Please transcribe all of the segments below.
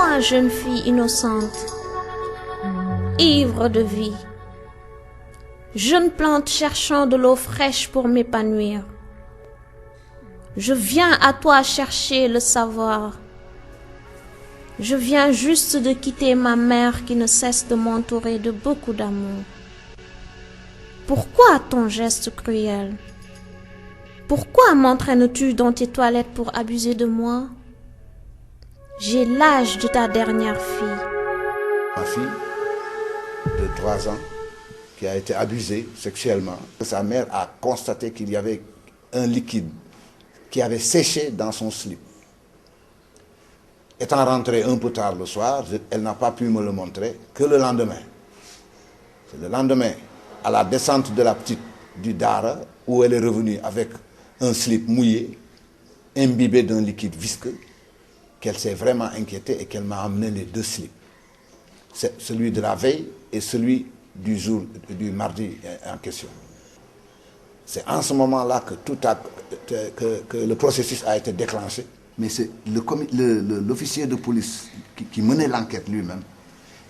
Moi, jeune fille innocente, ivre de vie, jeune plante cherchant de l'eau fraîche pour m'épanouir, je viens à toi chercher le savoir. Je viens juste de quitter ma mère qui ne cesse de m'entourer de beaucoup d'amour. Pourquoi ton geste cruel? Pourquoi m'entraînes-tu dans tes toilettes pour abuser de moi? J'ai l'âge de ta dernière fille. Ma fille de 3 ans qui a été abusée sexuellement. Sa mère a constaté qu'il y avait un liquide qui avait séché dans son slip. Étant rentrée un peu tard le soir, elle n'a pas pu me le montrer que le lendemain. C'est le lendemain, à la descente de la petite du Dara, où elle est revenue avec un slip mouillé, imbibé d'un liquide visqueux, qu'elle s'est vraiment inquiétée et qu'elle m'a amené les 2 slips. C'est celui de la veille et celui du jour du mardi en question. C'est en ce moment-là que le processus a été déclenché. Mais c'est l'officier de police qui menait l'enquête lui-même,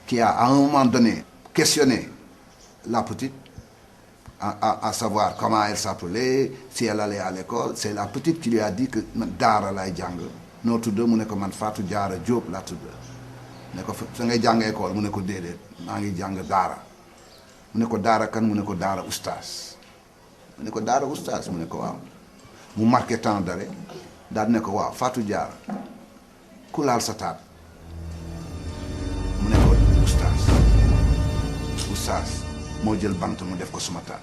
qui a à un moment donné questionné la petite, à savoir comment elle s'appelait, si elle allait à l'école. C'est la petite qui lui a dit que Dara lay jàng noo tudd mu ne ko man Fatou Diarra Diop laa tudd ne ko sa ngay jàng école mu ne ko déedéet maa ngi jàng Daara mu ne ko Daara kan mu ne ko Daara oustaz mu ne ko Daara oustaz mu ne ko waaw mu marqué temps d'arrêt daal ne ko waaw Fatou Diarra ku laal sa taat mu ne ko oustaz moo jël bant mu def ko suma taat.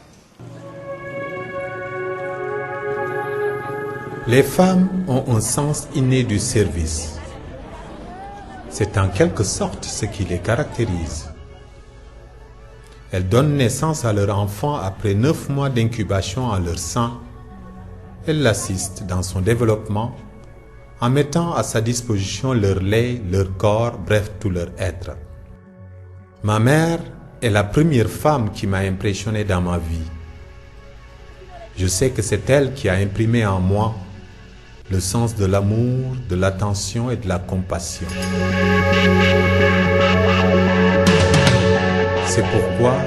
Les femmes ont un sens inné du service. C'est en quelque sorte ce qui les caractérise. Elles donnent naissance à leur enfant après 9 mois d'incubation en leur sein. Elles l'assistent dans son développement en mettant à sa disposition leur lait, leur corps, bref tout leur être. Ma mère est la première femme qui m'a impressionné dans ma vie. Je sais que c'est elle qui a imprimé en moi le sens de l'amour, de l'attention et de la compassion. C'est pourquoi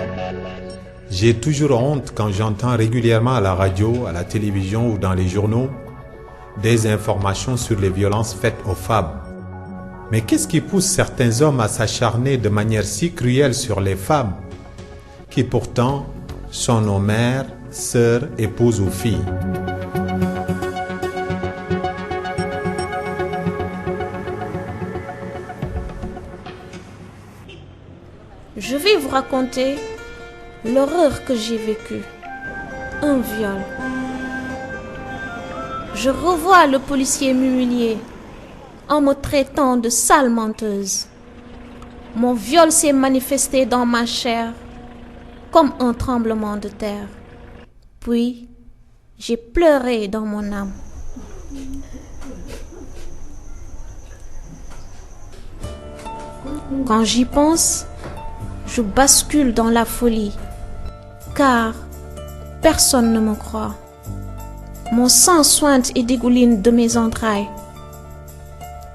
j'ai toujours honte quand j'entends régulièrement à la radio, à la télévision ou dans les journaux des informations sur les violences faites aux femmes. Mais qu'est-ce qui pousse certains hommes à s'acharner de manière si cruelle sur les femmes, qui pourtant sont nos mères, sœurs, épouses ou filles? Je vais vous raconter l'horreur que j'ai vécue. Un viol. Je revois le policier m'humilier en me traitant de sale menteuse. Mon viol s'est manifesté dans ma chair comme un tremblement de terre. Puis, j'ai pleuré dans mon âme. Quand j'y pense, je bascule dans la folie, car personne ne me croit. Mon sang suinte et dégouline de mes entrailles.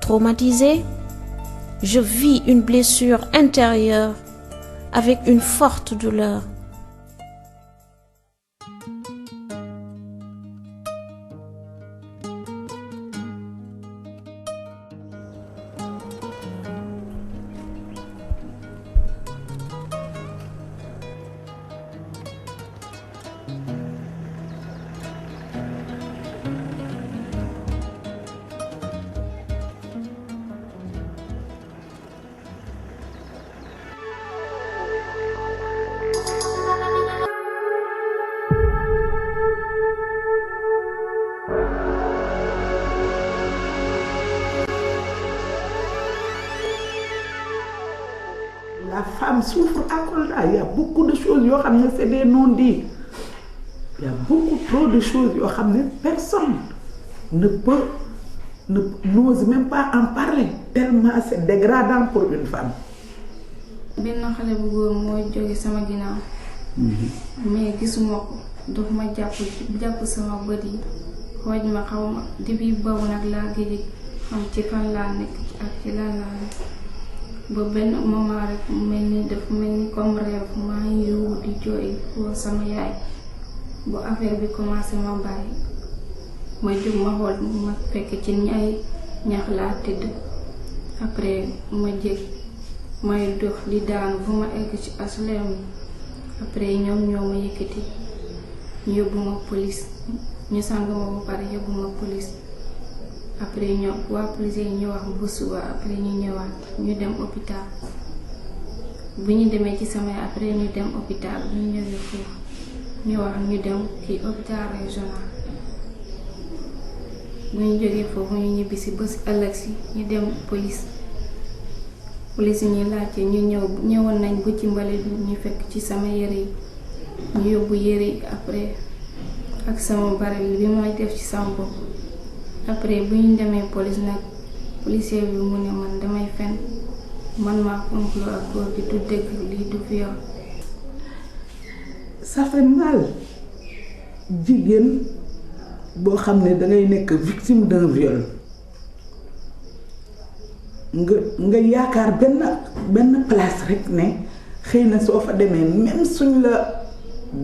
Traumatisée, je vis une blessure intérieure avec une forte douleur. La femme souffre à Kolda. Il y a beaucoup de choses, c'est des non-dits. Il y a beaucoup trop de choses, personne n'ose même pas en parler, tellement c'est dégradant pour une femme. benn xale bu góor mooy jóge sama ginnaaw mais gisuma ko dox ma jàpp sama bët yi xooj ma xaw ma depuis boobu nag laa gëj xam ci fan laa nekk ak ci lan laa nekk. ba benn moment rek mel ni dafa mel ni comme rêve maa ngi yuuxu di jooy woo sama yaay bu affaire bi commencé ma bàyyi ma jóg ma xool ma fekk ci ñax laa tëdd après ma jég may dox di daanu bu ma egg ci HLM après ñoom ñoo ma yëkkati ñu yóbbu ma police ñu sang ma ba pare yóbbu ma police après ñoom waa police yi ñu wax bu suba après ñu ñëwaat ñu dem hôpital bu ñu demee ci samay après ñu dem hôpital bu ñu ñëwee foofu ñu wax ñu dem kii hôpital régional bu ñu jógee foofu ñu ñibbisi ba si ëllëg si ñu dem police yi ñu laajte ñu ñëwoon nañ bu ci mbale bi ñu fekk ci sama yére yi ñu yóbbu yére yi après ak sama baril bi may def ci sama bopp après bu ñu demee police nag policier bi mu ne man damay fen man maa complot ak góor gi du dëgg lii du viol. Ça fait mal jigéen boo xam ne dangay nekk victime d'un viol nga yaakaar benn place rek ne xëy na soo fa demee même suñ la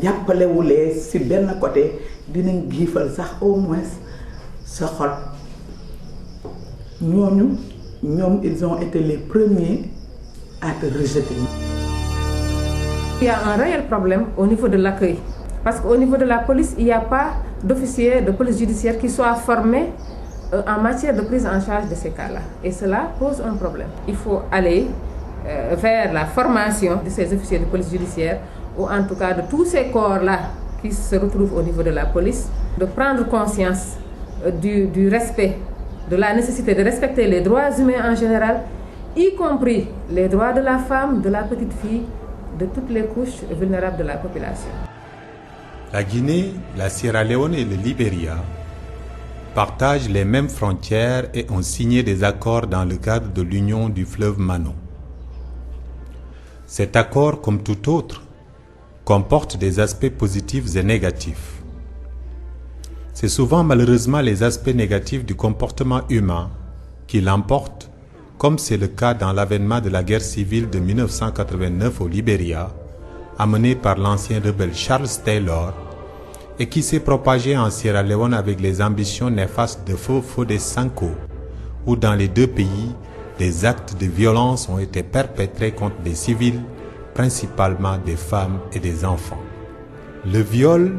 jàppalewulee ci benn côté dinañ giifal sax au moins sa xol ñoom ils ont été les premiers à te rejeter. Il y a un réel problème au niveau de l'accueil parce qu'au niveau de la police il n'y a pas d'officier de police judiciaire qui soit formé en matière de prise en charge de ces cas-là et cela pose un problème. Il faut aller vers la formation de ces officiers de police judiciaire ou en tout cas de tous ces corps-là qui se retrouvent au niveau de la police, de prendre conscience du respect, de la nécessité de respecter les droits humains en général, y compris les droits de la femme, de la petite fille, de toutes les couches vulnérables de la population. La Guinée, la Sierra Leone et le Libéria partagent les mêmes frontières et ont signé des accords dans le cadre de l'union du fleuve Mano. Cet accord, comme tout autre, comporte des aspects positifs et négatifs. C'est souvent malheureusement les aspects négatifs du comportement humain qui l'emportent, comme c'est le cas dans l'avènement de la guerre civile de 1989 au Libéria, amenée par l'ancien rebelle Charles Taylor, et qui s'est propagée en Sierra Leone avec les ambitions néfastes de Fodé Sanko, où dans les deux pays, des actes de violence ont été perpétrés contre des civils, principalement des femmes et des enfants. Le viol,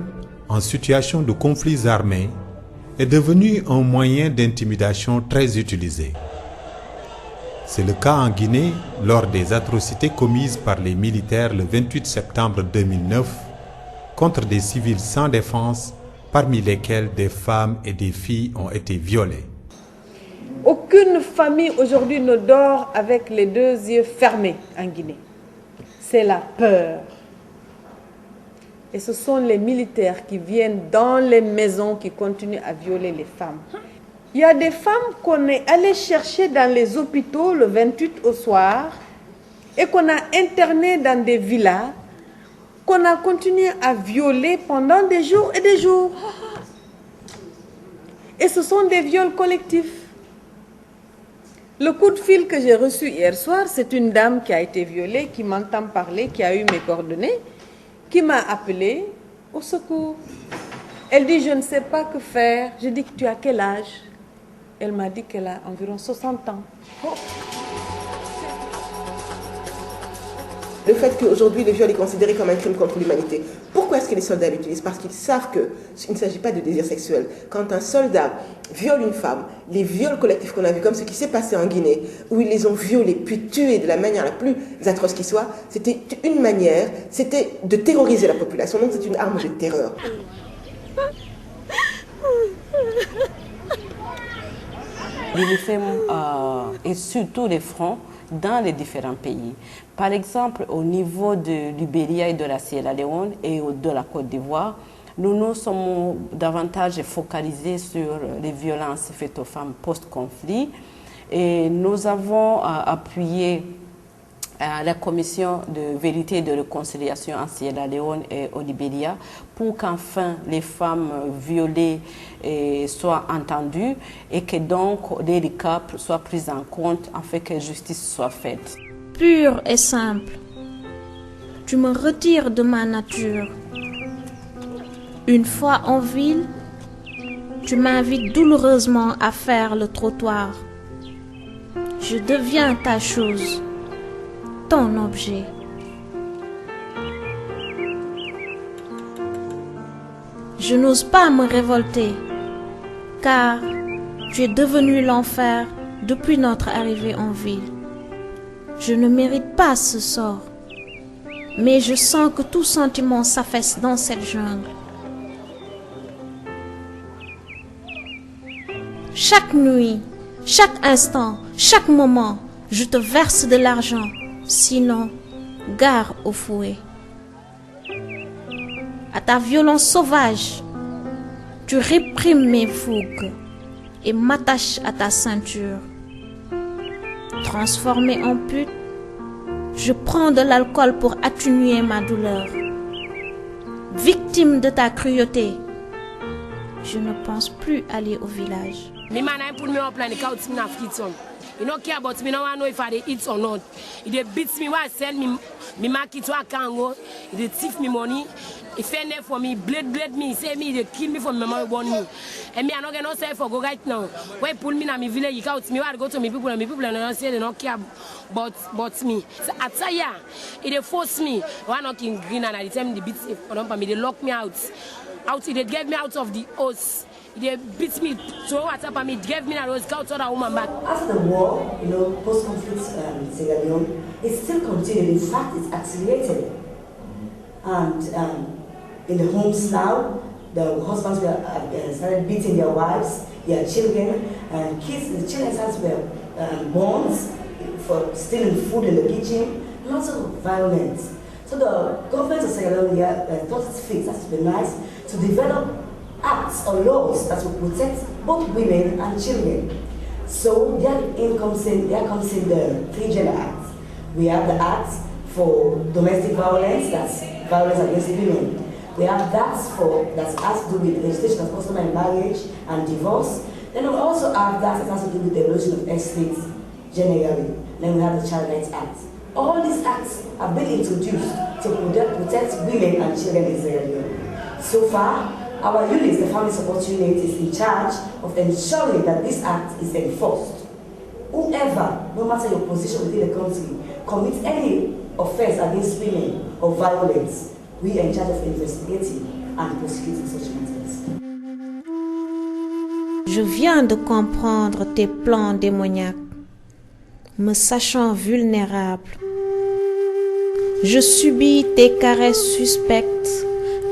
en situation de conflits armés, est devenu un moyen d'intimidation très utilisé. C'est le cas en Guinée lors des atrocités commises par les militaires le 28 septembre 2009 contre des civils sans défense, parmi lesquels des femmes et des filles ont été violées. Aucune famille aujourd'hui ne dort avec les deux yeux fermés en Guinée. C'est la peur. Et ce sont les militaires qui viennent dans les maisons qui continuent à violer les femmes. Il y a des femmes qu'on est allé chercher dans les hôpitaux le 28 au soir et qu'on a internées dans des villas, qu'on a continué à violer pendant des jours et des jours. Et ce sont des viols collectifs. Le coup de fil que j'ai reçu hier soir, c'est une dame qui a été violée, qui m'entend parler, qui a eu mes coordonnées, qui m'a appelé au secours. Elle dit, je ne sais pas que faire. Je dis, tu as quel âge? Elle m'a dit qu'elle a environ 60 ans. Oh. Le fait qu'aujourd'hui le viol est considéré comme un crime contre l'humanité, pourquoi est-ce que les soldats l'utilisent? Parce qu'ils savent qu'il ne s'agit pas de désir sexuel. Quand un soldat viole une femme, les viols collectifs qu'on a vus, comme ce qui s'est passé en Guinée, où ils les ont violés puis tués de la manière la plus atroce qui soit, c'était une manière, c'était de terroriser la population. Donc c'est une arme de terreur. L'UNIFEM est sur tous les fronts dans les différents pays. Par exemple, au niveau de Libéria et de la Sierra Leone et de la Côte d'Ivoire, nous sommes davantage focalisés sur les violences faites aux femmes post-conflit. Et nous avons appuyé la commission de vérité et de réconciliation en Sierra Leone et au Libéria pour qu'enfin les femmes violées soient entendues et que donc les récaps soient pris en compte afin que justice soit faite. pur et simple. Tu me retires de ma nature. Une fois en ville, tu m'invites douloureusement à faire le trottoir. Je deviens ta chose, ton objet. Je n'ose pas me révolter, car tu es devenu l'enfer depuis notre arrivée en ville. Je ne mérite pas ce sort, mais je sens que tout sentiment s'affaisse dans cette jungle. Chaque nuit, chaque instant, chaque moment, je te verse de l'argent, sinon, gare au fouet. À ta violence sauvage, tu réprimes mes fougues et m'attaches à ta ceinture. Transformé en pute, je prends de l'alcool pour atténuer ma douleur. Victime de ta cruauté, je ne pense plus aller au village. My man, I put me up like the couch, me not eat some. You don't care about me, no one know if I eat or not. If they beat me, why send me market to a can't go. If they thief me money, if they there for me, blade me, say me, they kill me for my mama born me. And me, I don't get no say for go right now. Why pull me in my village, you count me, I go to me people, and me people don't say they don't care about me. So I tell ya, if they force me, why not in green and I tell me they beat me, they lock me out. They get me out of the house. They beat me, throw water at me, gave me a rose, got other woman back. After the war, post-conflict Sierra Leone, it still continued. In fact, it's accelerated. And in the homes now, the husbands were started beating their wives, their children, and kids. The children's hands were bonds for stealing food in the kitchen. Lots of violence. So the government of Sierra Leone thought it fit, that would be nice, to develop acts or laws that will protect both women and children. So there comes in the three gender acts. We have the act for domestic violence, that's violence against women. We have that has to do with registration of customary marriage and divorce. Then we also have that has to do with the erosion of estates generally. Then we have the Child Rights Act. All these acts have been introduced to protect women and children in Sierra Leone. So far, our unit, the Family Support Unit, is in charge of ensuring that this act is enforced. Whoever, no matter your position within the country, commits any offense against women or violence, we are in charge of investigating and prosecuting such matters. Je viens de comprendre tes plans démoniaques, me sachant vulnérable. Je subis tes caresses suspectes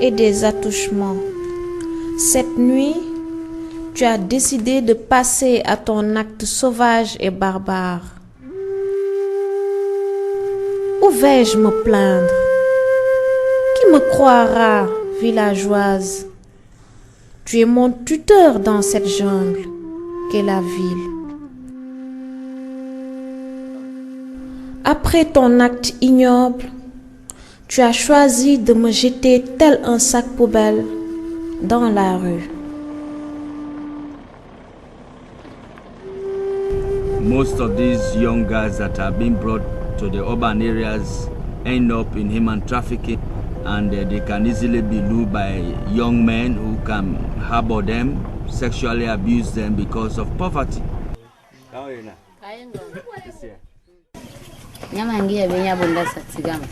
et des attouchements. Cette nuit, tu as décidé de passer à ton acte sauvage et barbare. Où vais-je me plaindre? Qui me croira, villageoise? Tu es mon tuteur dans cette jungle qu'est la ville. Après ton acte ignoble, tu as choisi de me jeter tel un sac poubelle dans la rue. Most of these young guys that are being brought to the urban areas end up in human trafficking, and they can easily be lured by young men who can harbor them, sexually abuse them because of poverty. Nyamangia benya bunda satigama.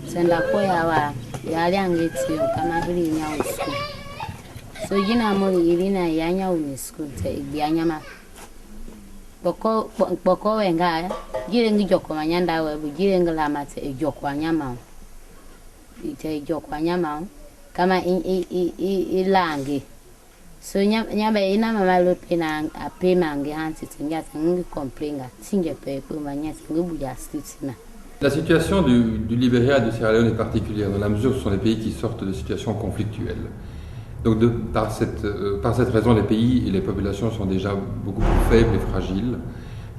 Senda koyawa yali angeti kama vile nyao school. So jina mori ilina yanya uni school te yanyama. Boko wenga jire ngijoko manyanda webu jire ngala te ejoko nyama. Ite ejoko nyama kama ilangi. So nyama ina mama lope na apema nge hansi tinga tingi komprenga tinge pepe manya tingi buja stitina. La situation du Libéria et du Sierra Leone est particulière dans la mesure où ce sont des pays qui sortent de situations conflictuelles. Donc par cette raison, les pays et les populations sont déjà beaucoup plus faibles et fragiles.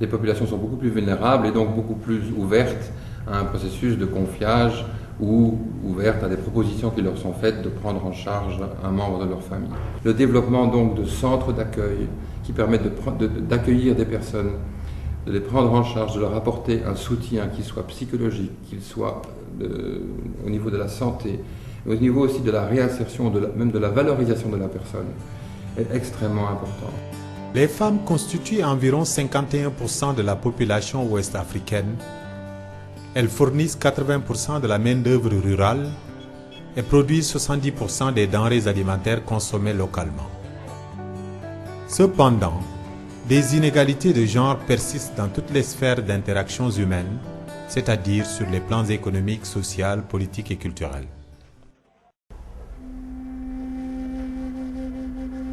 Les populations sont beaucoup plus vulnérables et donc beaucoup plus ouvertes à un processus de confiage ou ouvertes à des propositions qui leur sont faites de prendre en charge un membre de leur famille. Le développement donc de centres d'accueil qui permettent d'accueillir des personnes de les prendre en charge, de leur apporter un soutien qui soit psychologique, qu'il soit au niveau de la santé, au niveau aussi de la réinsertion, même de la valorisation de la personne, est extrêmement important. Les femmes constituent environ 51% de la population ouest-africaine. Elles fournissent 80% de la main-d'œuvre rurale et produisent 70% des denrées alimentaires consommées localement. Cependant, des inégalités de genre persistent dans toutes les sphères d'interactions humaines, c'est-à-dire sur les plans économiques, sociaux, politiques et culturels.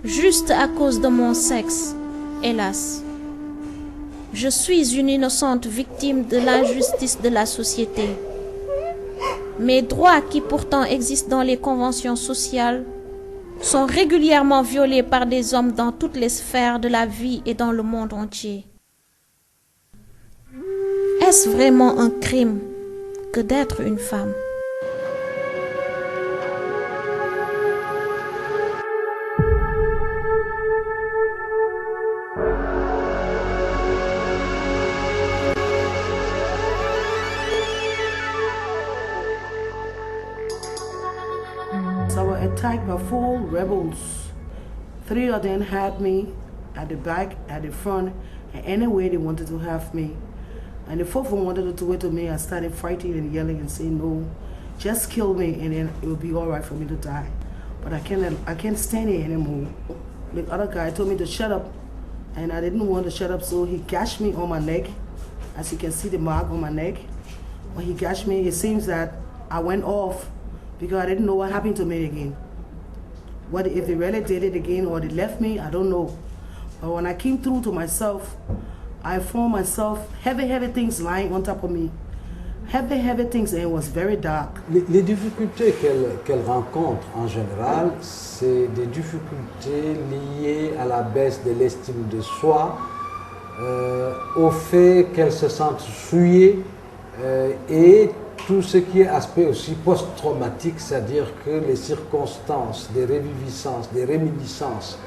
Juste à cause de mon sexe, hélas. Je suis une innocente victime de l'injustice de la société. Mes droits qui pourtant existent dans les conventions sociales sont régulièrement violés par des hommes dans toutes les sphères de la vie et dans le monde entier. Est-ce vraiment un crime que d'être une femme? I was attacked by 4 rebels. 3 of them had me at the back, at the front, and any way they wanted to have me. And the 4th one wanted to do it to me. I started fighting and yelling and saying, no, just kill me and then it will be all right for me to die. But I can't stand it anymore. The other guy told me to shut up, and I didn't want to shut up, so he gashed me on my neck. As you can see the mark on my neck. When he gashed me, it seems that I went off because I didn't know what happened to me again. Whether if they really did it again or they left me, I don't know. But when I came through to myself, I found myself heavy things lying on top of me. Heavy things, and it was very dark. Les difficultés qu'elle rencontre en général, c'est des difficultés liées à la baisse de l'estime de soi, au fait qu'elle se sente souillée et tout ce qui est aspect aussi post-traumatique, c'est-à-dire que les circonstances, des reviviscences, des réminiscences,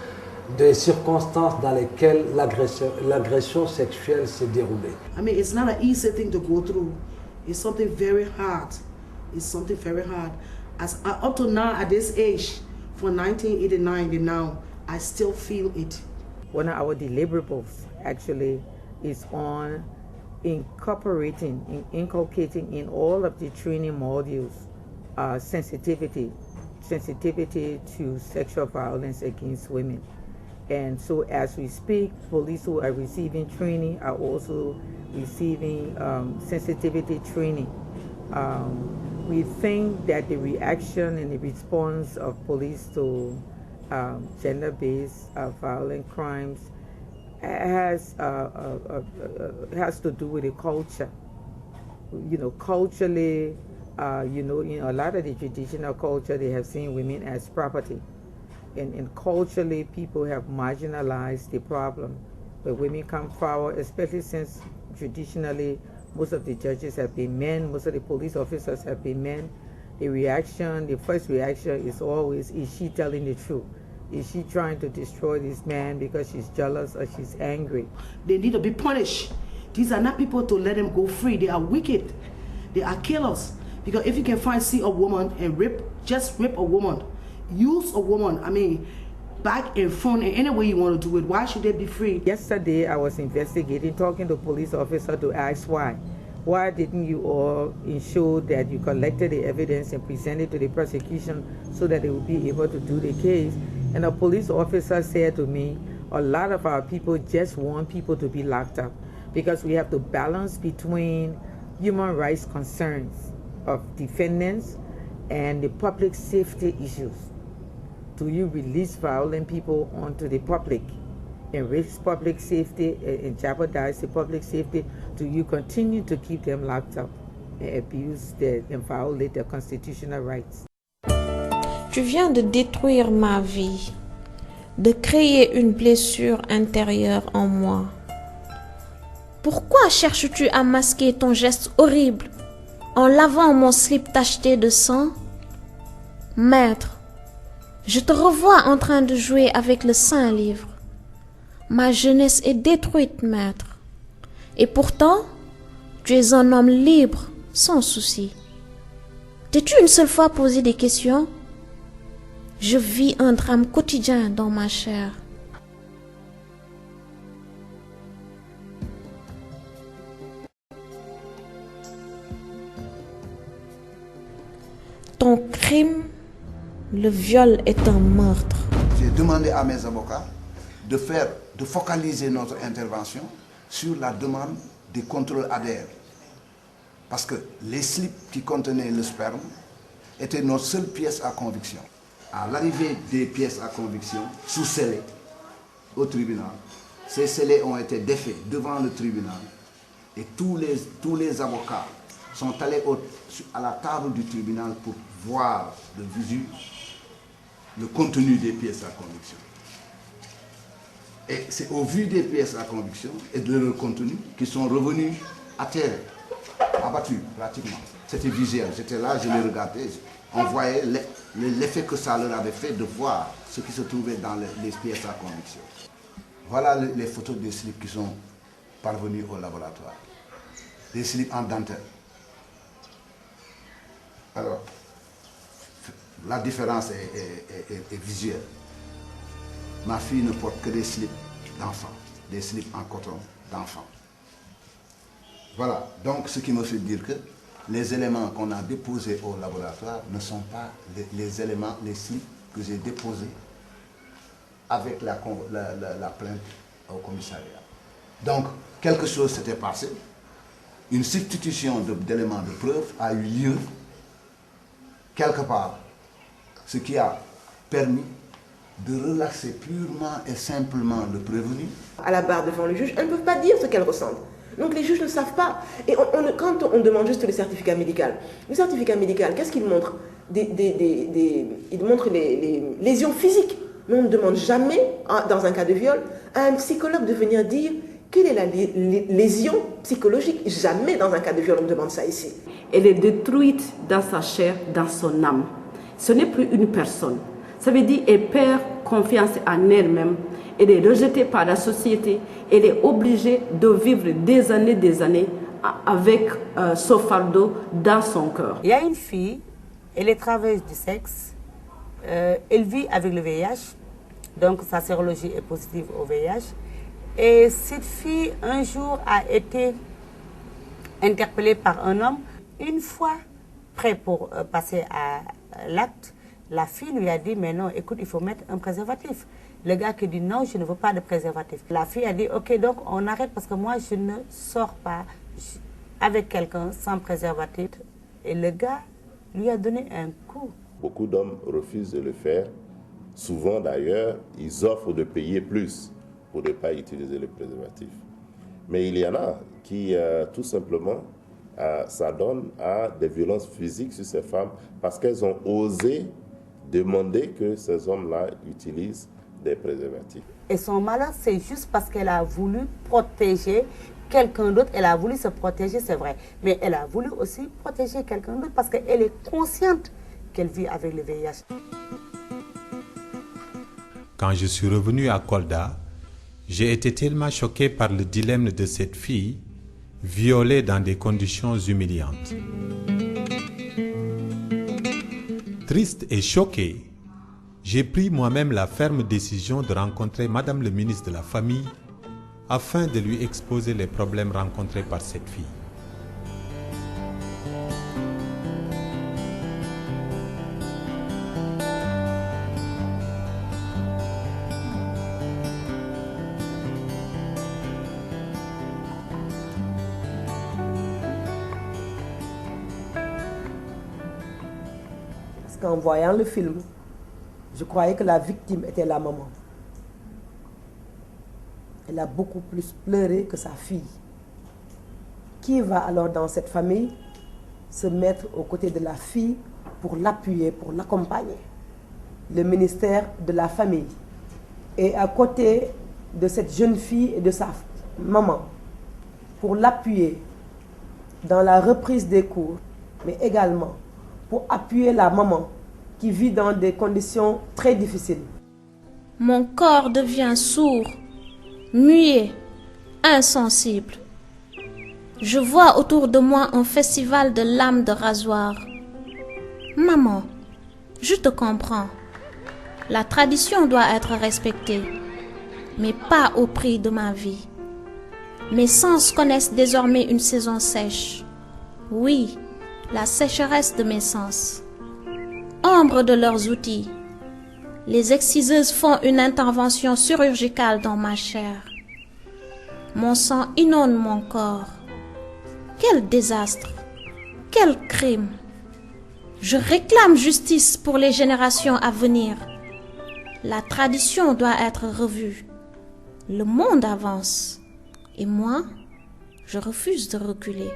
des circonstances dans lesquelles l'agression sexuelle s'est déroulée. I mean, it's not an easy thing to go through. It's something very hard. It's something very hard. As up to now, at this age, from 1989 to now, I still feel it. One of our deliverables actually is on incorporating, inculcating in all of the training modules sensitivity to sexual violence against women. And so as we speak, police who are receiving training are also receiving sensitivity training. We think that the reaction and the response of police to gender-based violent crimes has to do with the culture. You know, culturally, in a lot of the traditional culture, they have seen women as property. And culturally, people have marginalized the problem. But women come forward, especially since traditionally most of the judges have been men, most of the police officers have been men. The first reaction is always, is she telling the truth? Is she trying to destroy this man because she's jealous or she's angry? They need to be punished. These are not people to let them go free. They are wicked. They are killers. Because if you can see a woman and just rip a woman, use a woman, I mean, back and front in any way you want to do it, why should they be free? Yesterday I was investigating, talking to a police officer to ask why. Why didn't you all ensure that you collected the evidence and presented to the prosecution so that they would be able to do the case? And a police officer said to me, a lot of our people just want people to be locked up because we have to balance between human rights concerns of defendants and the public safety issues. Do you release violent people onto the public and risk public safety and jeopardize the public safety? Do you continue to keep them locked up and abuse and violate their constitutional rights? Tu viens de détruire ma vie, de créer une blessure intérieure en moi. Pourquoi cherches-tu à masquer ton geste horrible en lavant mon slip tacheté de sang? Maître, je te revois en train de jouer avec le Saint-Livre. Ma jeunesse est détruite, maître. Et pourtant, tu es un homme libre, sans souci. T'es-tu une seule fois posé des questions? Je vis un drame quotidien dans ma chair. Ton crime, le viol, est un meurtre. J'ai demandé à mes avocats de focaliser notre intervention sur la demande des contrôles ADN. Parce que les slips qui contenaient le sperme étaient notre seule pièce à conviction. À l'arrivée des pièces à conviction, sous scellés au tribunal, ces scellés ont été défaits devant le tribunal et tous les avocats sont allés à la table du tribunal pour voir de visu le contenu des pièces à conviction. Et c'est au vu des pièces à conviction et de leur contenu qu'ils sont revenus atterrés, abattus pratiquement. C'était visuel, j'étais là, je les regardais, on voyait l'effet que ça leur avait fait de voir ce qui se trouvait dans les pièces à conviction. Voilà les photos des slips qui sont parvenus au laboratoire. Des slips en dentelle. Alors, la différence est visuelle. Ma fille ne porte que des slips d'enfants, des slips en coton d'enfants. Voilà, donc ce qui me fait dire que les éléments qu'on a déposés au laboratoire ne sont pas les éléments, les slips que j'ai déposés avec la plainte au commissariat. Donc, quelque chose s'était passé, une substitution d'éléments de preuve a eu lieu quelque part, ce qui a permis de relaxer purement et simplement le prévenu. À la barre devant le juge, elles ne peuvent pas dire ce qu'elles ressentent. Donc les juges ne savent pas. Et quand on demande juste le certificat médical, qu'est-ce qu'il montre? Il montre les lésions physiques. Mais on ne demande jamais, dans un cas de viol, à un psychologue de venir dire quelle est la lésion psychologique. Jamais dans un cas de viol on demande ça ici. Elle est détruite dans sa chair, dans son âme. Ce n'est plus une personne. Ça veut dire qu'elle perd confiance en elle-même. Elle est rejetée par la société. Elle est obligée de vivre des années avec ce fardeau dans son cœur. Il y a une fille, elle est travailleuse du sexe. Elle vit avec le VIH. Donc sa sérologie est positive au VIH. Et cette fille, un jour, a été interpellée par un homme. Une fois prêt pour passer à l'acte, la fille lui a dit, mais non, écoute, il faut mettre un préservatif. Le gars qui dit, non, je ne veux pas de préservatif. La fille a dit, ok, donc on arrête parce que moi, je ne sors pas avec quelqu'un sans préservatif. Et le gars lui a donné un coup. Beaucoup d'hommes refusent de le faire. Souvent, d'ailleurs, ils offrent de payer plus pour ne pas utiliser le préservatif. Mais il y en a qui, tout simplement, s'adonnent à des violences physiques sur ces femmes parce qu'elles ont osé demander que ces hommes-là utilisent des préservatifs. Et son malheur, c'est juste parce qu'elle a voulu protéger quelqu'un d'autre. Elle a voulu se protéger, c'est vrai. Mais elle a voulu aussi protéger quelqu'un d'autre parce qu'elle est consciente qu'elle vit avec le VIH. Quand je suis revenu à Kolda, j'ai été tellement choqué par le dilemme de cette fille violée dans des conditions humiliantes. Triste et choqué, j'ai pris moi-même la ferme décision de rencontrer Madame le ministre de la Famille afin de lui exposer les problèmes rencontrés par cette fille. Parce qu'en voyant le film, je croyais que la victime était la maman. Elle a beaucoup plus pleuré que sa fille. Qui va alors dans cette famille se mettre aux côtés de la fille pour l'appuyer, pour l'accompagner? Le ministère de la Famille. Et à côté de cette jeune fille et de sa maman, pour l'appuyer dans la reprise des cours, mais également pour appuyer la maman qui vit dans des conditions très difficiles. Mon corps devient sourd, muet, insensible. Je vois autour de moi un festival de lames de rasoir. Maman, je te comprends. La tradition doit être respectée, mais pas au prix de ma vie. Mes sens connaissent désormais une saison sèche. Oui, la sécheresse de mes sens. Ombre de leurs outils, les exciseuses font une intervention chirurgicale dans ma chair. Mon sang inonde mon corps. Quel désastre! Quel crime! Je réclame justice pour les générations à venir. La tradition doit être revue. Le monde avance. Et moi, je refuse de reculer.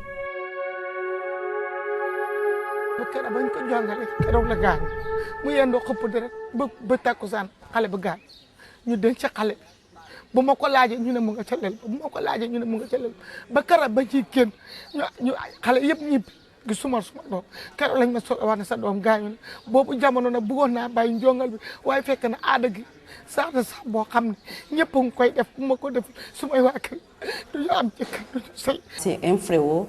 bu ma ko laajee ñu ne mu nga ca lel bu ma ko laajee ñu ne mu nga ca lel ba kara ba ci kenn ñu xale yëpp ñibbi gisuma suma doom keroog lañ ma soog a wax ne sa doom gaañu na boobu jamono nag bëggoon naa bàyyi njongal bi waaye fekk na aada gi sax na sax boo xam ne ñëpp a ngi koy def bu ma ko def su may waa kër duñu am jëkkër duñu sëy. C'est un fléau,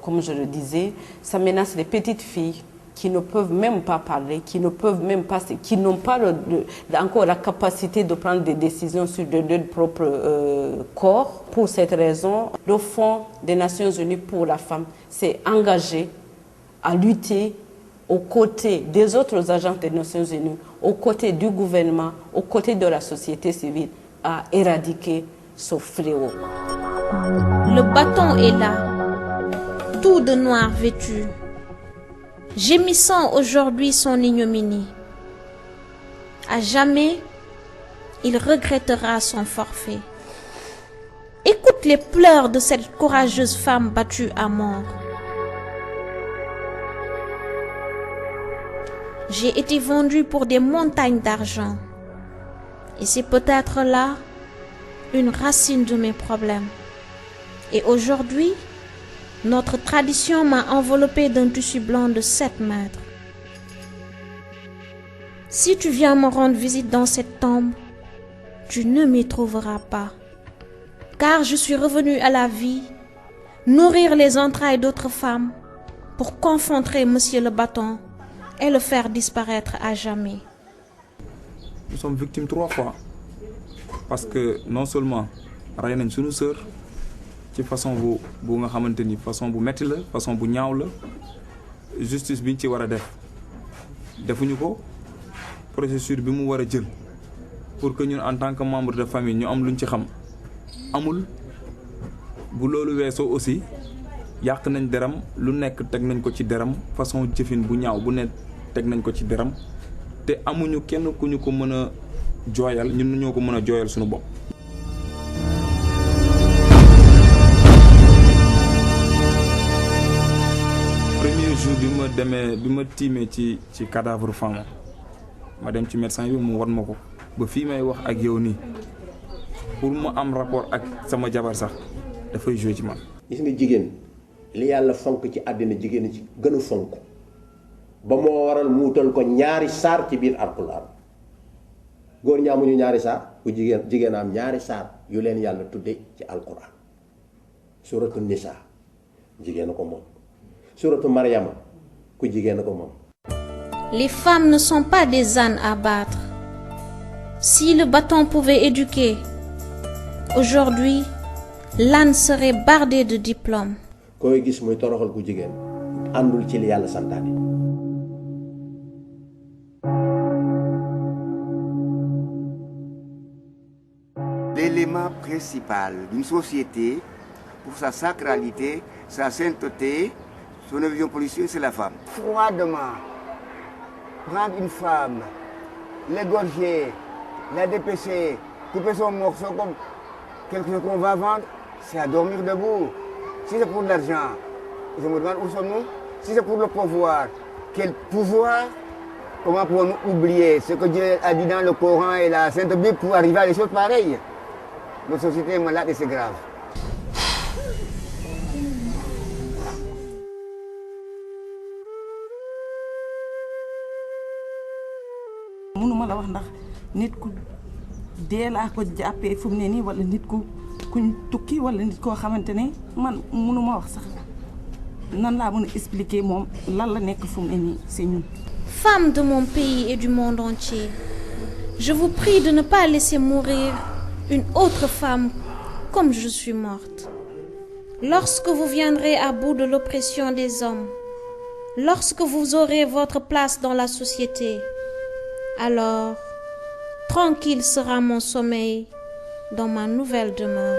comme je le disais, ça menace les petites filles qui ne peuvent même pas parler, qui ne peuvent même pas, qui n'ont pas encore la capacité de prendre des décisions sur leur propre corps. Pour cette raison, le Fonds des Nations Unies pour la femme s'est engagé à lutter aux côtés des autres agents des Nations Unies, aux côtés du gouvernement, aux côtés de la société civile, à éradiquer ce fléau. Le bâton est là, tout de noir vêtu, gémissant aujourd'hui son ignominie. À jamais, il regrettera son forfait. Écoute les pleurs de cette courageuse femme battue à mort. J'ai été vendue pour des montagnes d'argent. Et c'est peut-être là une racine de mes problèmes. Et aujourd'hui, notre tradition m'a enveloppée d'un tissu blanc de 7 mètres. Si tu viens me rendre visite dans cette tombe, tu ne m'y trouveras pas. Car je suis revenue à la vie, nourrir les entrailles d'autres femmes pour confronter Monsieur le Bâton et le faire disparaître à jamais. Nous sommes victimes 3 fois. Parce que non seulement ray nañ suñu sœur ci façon bu nga xamanteni façon bu metti la façon bu ñaaw la justice biñ ci wara def defuñu ko procédure bi mu wara jël pour que ñun en tant que membre de famille ñu am luñ ci xam amul bu lolu wesso aussi yaq nañ deram lu nekk tek nañ ko ci deram façon jëfine bu ñaaw bu ne tek nañ ko ci deram té amuñu kenn ku ñu ko mëna joyal ñun ñoo ko mëna joyal suñu bop. Premier jour bi ma timé ci cadavre femme ma dem ci médecin bi mu won mako ba fi may wax ak yow ni pour mu am rapport ak sama jabar sax da fay jouer ci man. Gis nga jigen li yalla fonk ci adina jigen ci gëna fonk ba mo waral muutal ko ñaari sar ci biir alquran góor ñaamuñu ñaari saar ku jigéen am ñaari saar yu leen yàlla tudde ci alquran suratu nisa jigéen ko moom suratu maryama ku jigéen ko moom. Les femmes ne sont pas des ânes à battre. Si le bâton pouvait éduquer, aujourd'hui l'âne serait bardé de diplômes. koy gis muy toroxal ku jigéen àndul ci li yàlla santaane. L'élément principal d'une société, pour sa sacralité, sa sainteté, son vision policière, c'est la femme. Froidement, prendre une femme, l'égorger, la dépêcher, couper son morceau comme quelque chose qu'on va vendre, c'est à dormir debout. Si c'est pour l'argent, je me demande où sommes-nous? Si c'est pour le pouvoir, quel pouvoir? Comment pouvons-nous oublier ce que Dieu a dit dans le Coran et la Sainte Bible pour arriver à des choses pareilles? Notre société est malade et c'est grave. mënuma la wax ndax nit ku dee laa ko jàppee fu mu ne nii wala nit ku kuñ tukki wala nit koo xamante ne man mënuma wax sax nan laa mën a expliquer moom lan la nekk fu mu ne nii si ñun. Femmes de mon pays et du monde entier, je vous prie de ne pas laisser mourir une autre femme comme je suis morte. Lorsque vous viendrez à bout de l'oppression des hommes, lorsque vous aurez votre place dans la société, alors tranquille sera mon sommeil dans ma nouvelle demeure.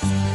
Thank you.